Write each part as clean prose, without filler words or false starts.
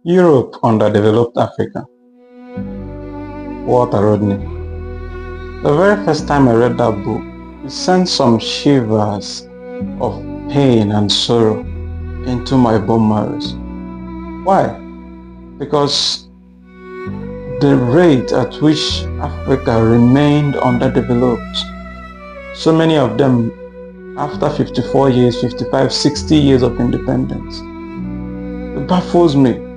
Europe underdeveloped Africa. Walter Rodney. The very first time I read that book, it sent some shivers of pain and sorrow into my bone marrows. Why? Because the rate at which Africa remained underdeveloped, so many of them after 54 years, 55, 60 years of independence, it baffles me.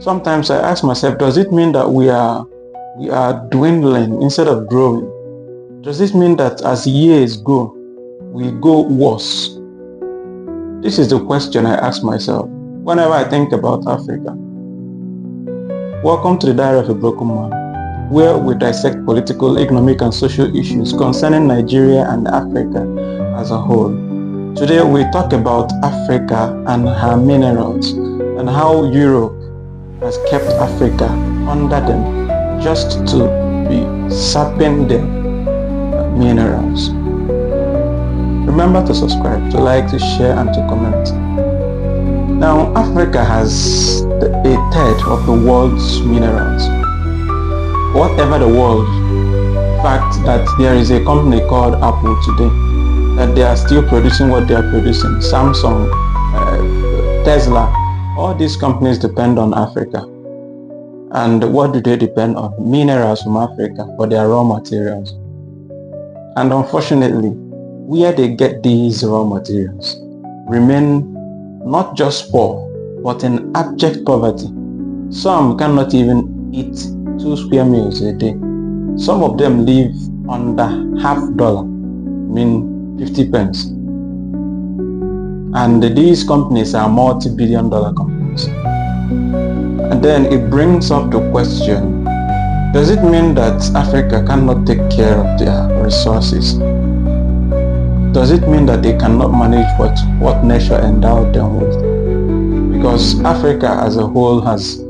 Sometimes I ask myself, does it mean that we are dwindling instead of growing? Does this mean that as years go, we go worse? This is the question I ask myself whenever I think about Africa. Welcome to the Diary of a Broken Man, where we dissect political, economic and social issues concerning Nigeria and Africa as a whole. Today we talk about Africa and her minerals and how Europe has kept Africa under them just to be sapping their minerals. Remember to subscribe, to like, to share and to comment. Now, Africa has a third of the world's minerals. Whatever the world, the fact that there is a company called Apple today, that they are still producing what they are producing, Samsung, Tesla, all these companies depend on Africa. And what do they depend on? Minerals from Africa for their raw materials. And unfortunately, where they get these raw materials remain not just poor, but in abject poverty. Some cannot even eat 2 square meals a day. Some of them live under $0.50, I mean 50 pence. And these companies are multi-billion-dollar companies. And then it brings up the question, does it mean that Africa cannot take care of their resources? Does it mean that they cannot manage what nature endowed them with? Because Africa as a whole has,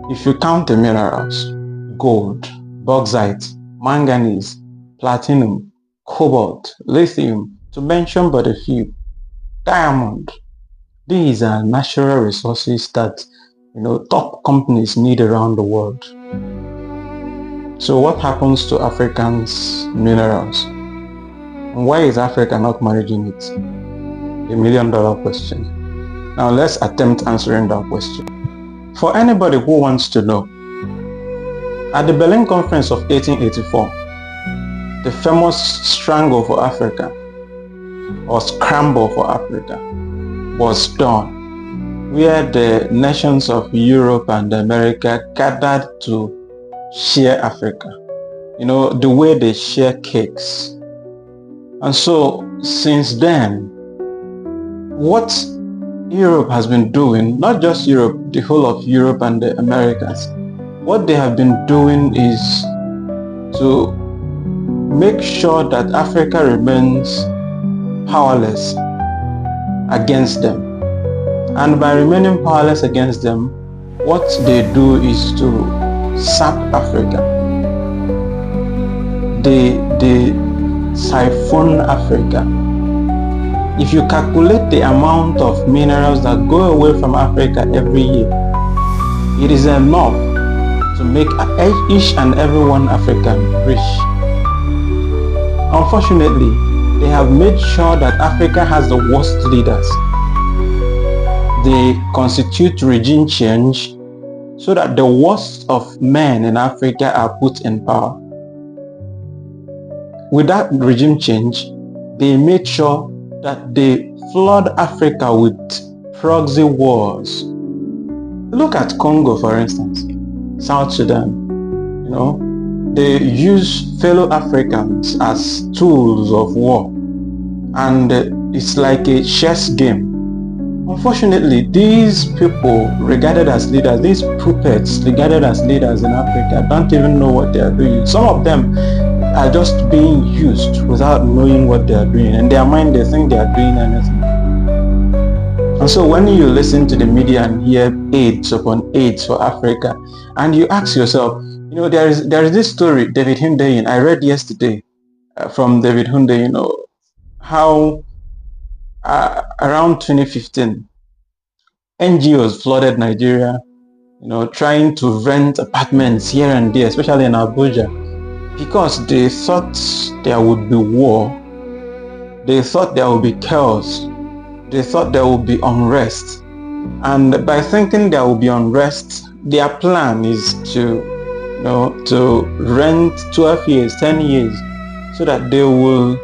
if you count the minerals, gold, bauxite, manganese, platinum, cobalt, lithium, to mention but a few, diamond, these are natural resources that top companies need around the world. So what happens to Africans' minerals? And why is Africa not managing it? The million-dollar question. Now let's attempt answering that question. For anybody who wants to know, at the Berlin Conference of 1884, the famous Strangle for Africa, or Scramble for Africa, was done, where the nations of Europe and America gathered to share Africa. The way they share cakes. And so, since then, what Europe has been doing, not just Europe, the whole of Europe and the Americas, what they have been doing is to make sure that Africa remains powerless against them. And by remaining powerless against them, what they do is to sap Africa. They siphon Africa. If you calculate the amount of minerals that go away from Africa every year, it is enough to make each and every one African rich. Unfortunately, they have made sure that Africa has the worst leaders. They constitute regime change so that the worst of men in Africa are put in power. With that regime change, they made sure that they flood Africa with proxy wars. Look at Congo, for instance, South Sudan. They use fellow Africans as tools of war, and it's like a chess game. Unfortunately, these people regarded as leaders, these puppets regarded as leaders in Africa, don't even know what they are doing. Some of them are just being used without knowing what they are doing. In their mind, they think they are doing anything. And so when you listen to the media and hear AIDS upon AIDS for Africa, and you ask yourself, there is this story, David Hundeyin, I read yesterday from David Hundeyin, how around 2015, NGOs flooded Nigeria trying to rent apartments here and there, especially in Abuja, because they thought there would be war, they thought there would be chaos, they thought there would be unrest. And by thinking there will be unrest, their plan is to rent 12 years, 10 years, so that they will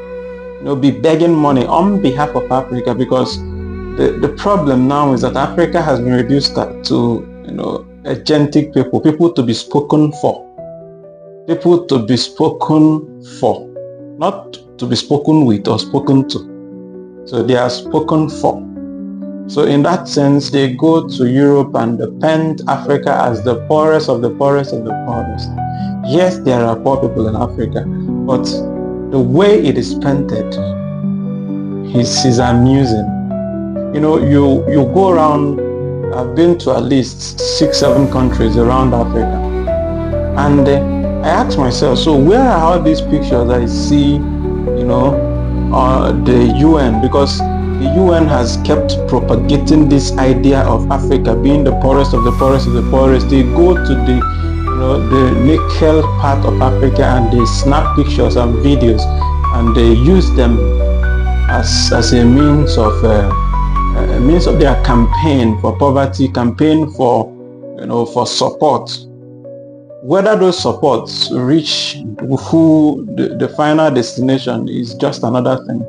be begging money on behalf of Africa, because the problem now is that Africa has been reduced to agentic people to be spoken for, not to be spoken with or spoken to. So they are spoken for. So in that sense, they go to Europe and paint Africa as the poorest of the poorest of the poorest. Yes, there are poor people in Africa, but the way it is painted is amusing. You go around, I've been to at least 6-7 countries around Africa, and I ask myself, so where are all these pictures I see, the UN, because the UN has kept propagating this idea of Africa being the poorest of the poorest of the poorest. They go to the nickel part of Africa and they snap pictures and videos, and they use them as a means of their campaign for poverty, campaign for support. Whether those supports reach the final destination is just another thing.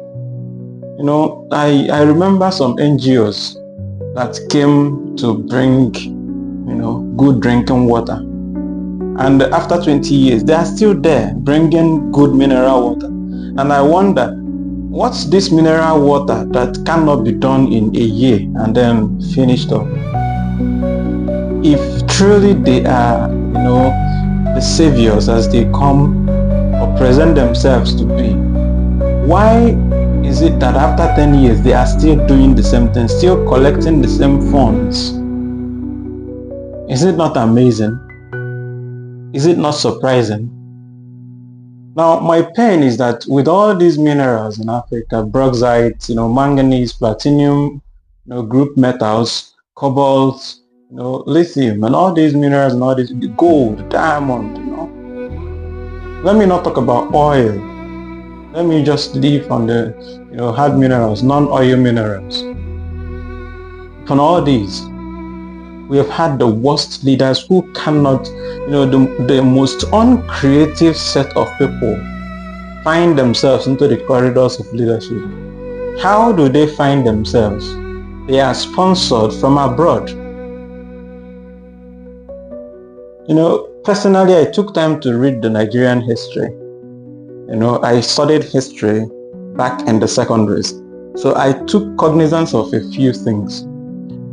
I remember some NGOs that came to bring, good drinking water. And after 20 years, they are still there bringing good mineral water. And I wonder, what's this mineral water that cannot be done in a year and then finished up? If truly they are, the saviors as they come or present themselves to be, why is it that after 10 years they are still doing the same thing, still collecting the same funds? Is it not amazing? Is it not surprising? Now, my pain is that with all these minerals in Africa, bauxite, manganese, platinum, group metals, cobalt, lithium, and all these minerals and all this gold, diamond, Let me not talk about oil. Let me just leave on the, hard minerals, non-oil minerals. On all these, we have had the worst leaders who cannot, the most uncreative set of people find themselves into the corridors of leadership. How do they find themselves? They are sponsored from abroad. Personally, I took time to read the Nigerian history. I studied history back in the secondaries. So I took cognizance of a few things.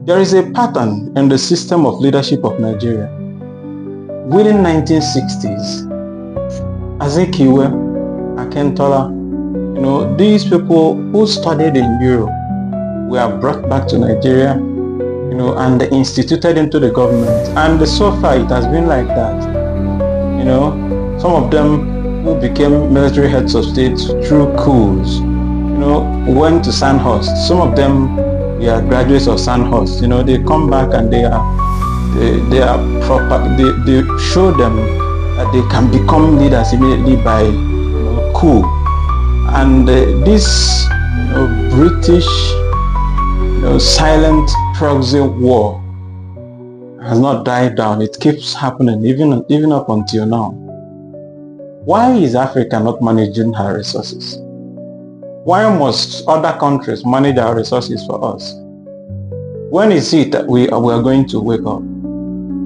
There is a pattern in the system of leadership of Nigeria. Within 1960s, Azikiwe, Akintola, these people who studied in Europe were brought back to Nigeria, and instituted into the government. And so far it has been like that. Some of them who became military heads of state through coups, went to Sandhurst. Some of them are graduates of Sandhurst. They come back and they are proper. They show them that they can become leaders immediately by coup. And this British silent proxy war has not died down. It keeps happening even up until now. Why is Africa not managing her resources? Why must other countries manage our resources for us? When is it that we are going to wake up?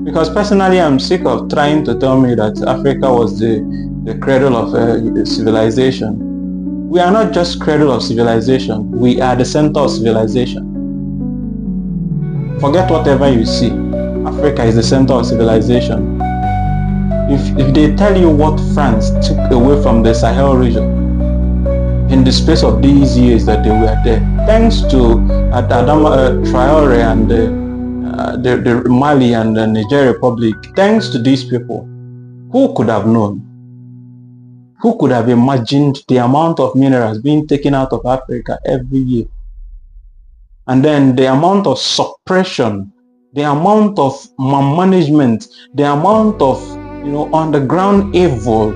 Because personally, I'm sick of trying to tell me that Africa was the cradle of civilization. We are not just cradle of civilization. We are the center of civilization. Forget whatever you see. Africa is the center of civilization. If they tell you what France took away from the Sahel region in the space of these years that they were there, thanks to Adama Traore and the Mali and the Niger Republic, thanks to these people, who could have known? Who could have imagined the amount of minerals being taken out of Africa every year? And then the amount of suppression the amount of management, the amount of, underground evil.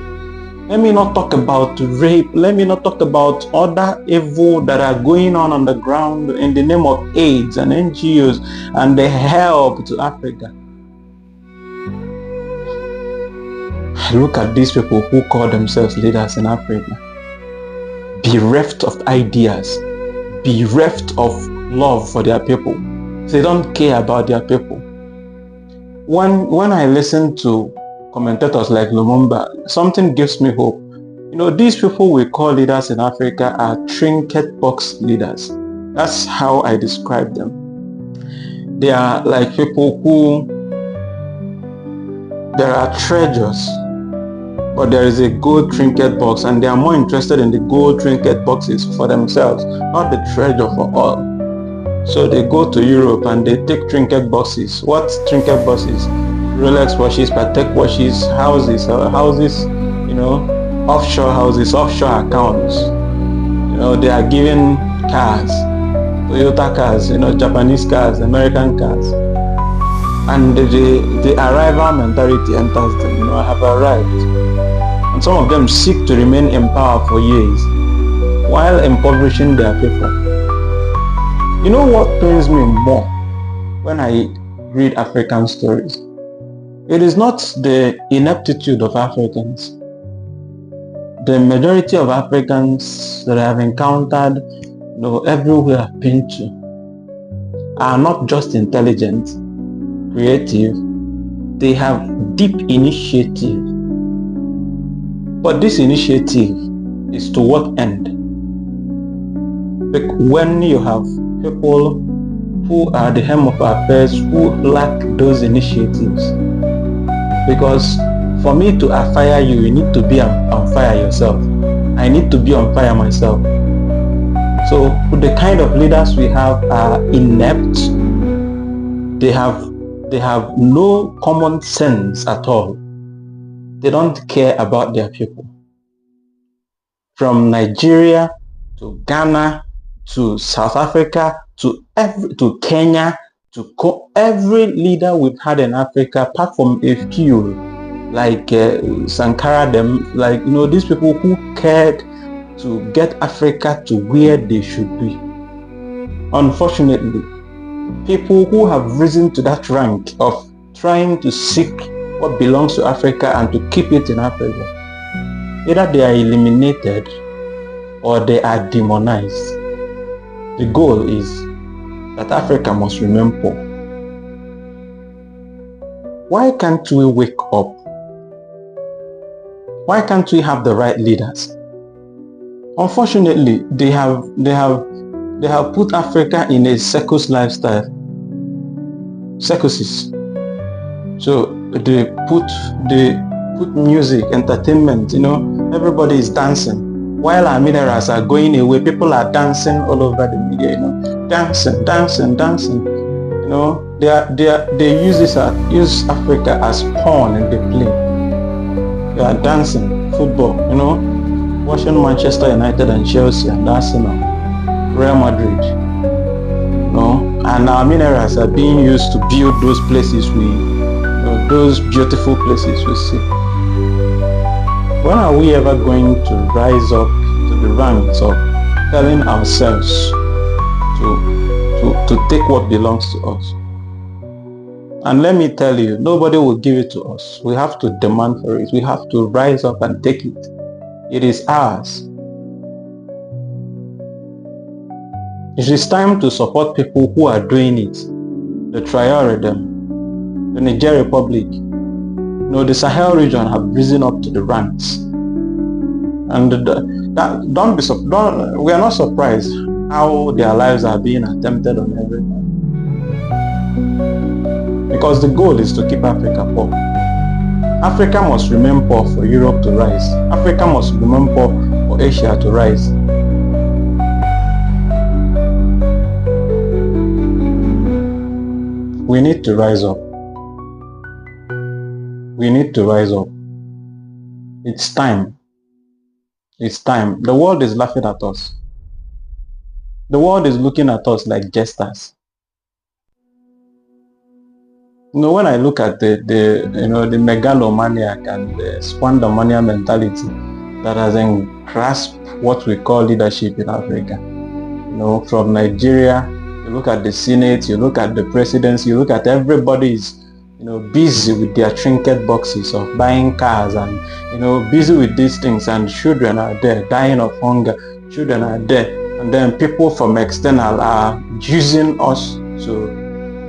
Let me not talk about rape. Let me not talk about other evil that are going on the ground in the name of AIDS and NGOs and the help to Africa. Look at these people who call themselves leaders in Africa, bereft of ideas, bereft of love for their people. They don't care about their people. When I listen to commentators like Lumumba, something gives me hope. These people we call leaders in Africa are trinket box leaders. That's how I describe them. They are like people who, there are treasures, but there is a gold trinket box, and they are more interested in the gold trinket boxes for themselves, not the treasure for all. So they go to Europe and they take trinket boxes. What trinket boxes? Rolex watches, Patek watches, houses, offshore houses, offshore accounts. They are given cars, Toyota cars, Japanese cars, American cars. And the arrival mentality enters them. I have arrived. And some of them seek to remain in power for years while impoverishing their people. You know what pains me more when I read African stories? It is not the ineptitude of Africans. The majority of Africans that I have encountered, everywhere I've been to, are not just intelligent, creative, they have deep initiative. But this initiative is to what end? When you have people who are the helm of affairs who lack those initiatives. Because for me to fire you, you need to be on fire yourself. I need to be on fire myself. So the kind of leaders we have are inept. They have no common sense at all. They don't care about their people. From Nigeria to Ghana to South Africa to Kenya to every leader we've had in Africa, apart from a few like Sankara, these people who cared to get Africa to where they should be. Unfortunately, people who have risen to that rank of trying to seek what belongs to Africa and to keep it in Africa, either they are eliminated or they are demonized. The goal is that Africa must remain poor. Why can't we wake up? Why can't we have the right leaders? Unfortunately, they have put Africa in a circus lifestyle. Circuses. So they put music, entertainment, everybody is dancing. While our minerals are going away, people are dancing all over the media, dancing. They use Africa as pawn in the play. They are dancing football, watching Manchester United and Chelsea and Arsenal, Real Madrid, and our minerals are being used to build those places those beautiful places we see. When are we ever going to rise up to the ranks of telling ourselves to take what belongs to us? And let me tell you, nobody will give it to us. We have to demand for it. We have to rise up and take it. It is ours. It is time to support people who are doing it. The Traore, the Niger Republic, the Sahel region have risen up to the ranks. And we are not surprised how their lives are being attempted on everything. Because the goal is to keep Africa poor. Africa must remain poor for Europe to rise. Africa must remain poor for Asia to rise. We need to rise up. We need to rise up. It's time. It's time. The world is laughing at us. The world is looking at us like jesters. When I look at the megalomaniac and the squandermania mentality that has grasped what we call leadership in Africa, from Nigeria, you look at the Senate, you look at the presidency, you look at everybody's busy with their trinket boxes of buying cars and busy with these things, and children are there dying of hunger. Children are there, and then people from external are using us to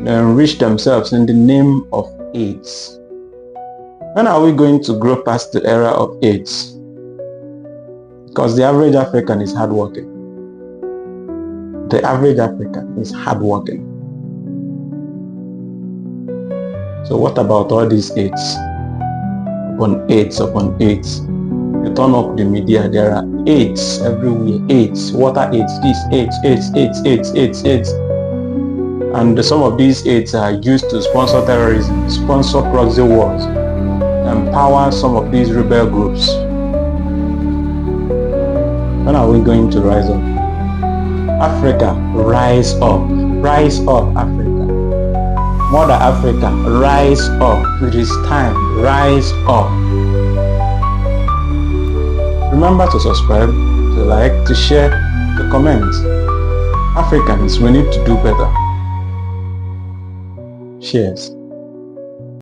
enrich themselves in the name of AIDS. When are we going to grow past the era of AIDS? Because the average African is hardworking. The average African is hardworking. So what about all these AIDS? Upon AIDS, upon AIDS. You turn up the media, there are AIDS everywhere. AIDS, water AIDS, this AIDS. And some of these AIDS are used to sponsor terrorism, sponsor proxy wars, empower some of these rebel groups. When are we going to rise up? Africa, rise up. Rise up, Africa. Mother Africa, rise up. It is time. Rise up. Remember to subscribe, to like, to share, to comment. Africans, we need to do better. Cheers.